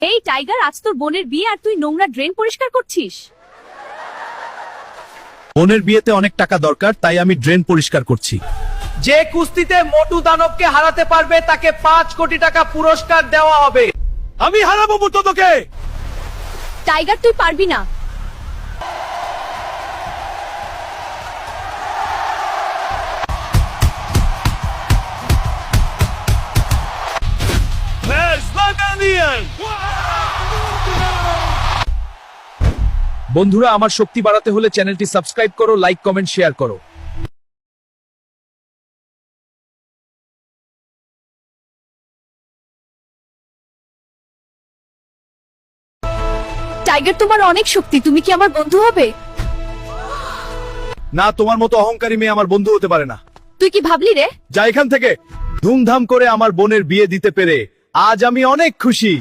এই টাইগার, আজ তোর বোনের বিয়ে আর তুই নোংরা ড্রেন পরিষ্কার করছিস। বোনের বিয়েতে অনেক টাকা দরকার, তাই আমি ড্রেন পরিষ্কার করছি। যে কুস্তিতে মোটু দানবকে হারাতে পারবে তাকে 5 কোটি টাকা পুরস্কার দেওয়া হবে। আমি হারাবো মোটু তোকে। টাইগার, তুই পারবি না। বন্ধুরা, আমার শক্তি বাড়াতে হলে চ্যানেলটি সাবস্ক্রাইব করো, লাইক, কমেন্ট, শেয়ার করো। টাইগার, তোমার অনেক শক্তি, তুমি কি আমার বন্ধু হবে? না, তোমার মতো অহংকারী মেয়ে আমার বন্ধু হতে পারে না। তুই কি ভাবলি রে? যা এখান থেকে। ধুমধাম করে আমার বোনের বিয়ে দিতে পেরে আজ আমি অনেক খুশি।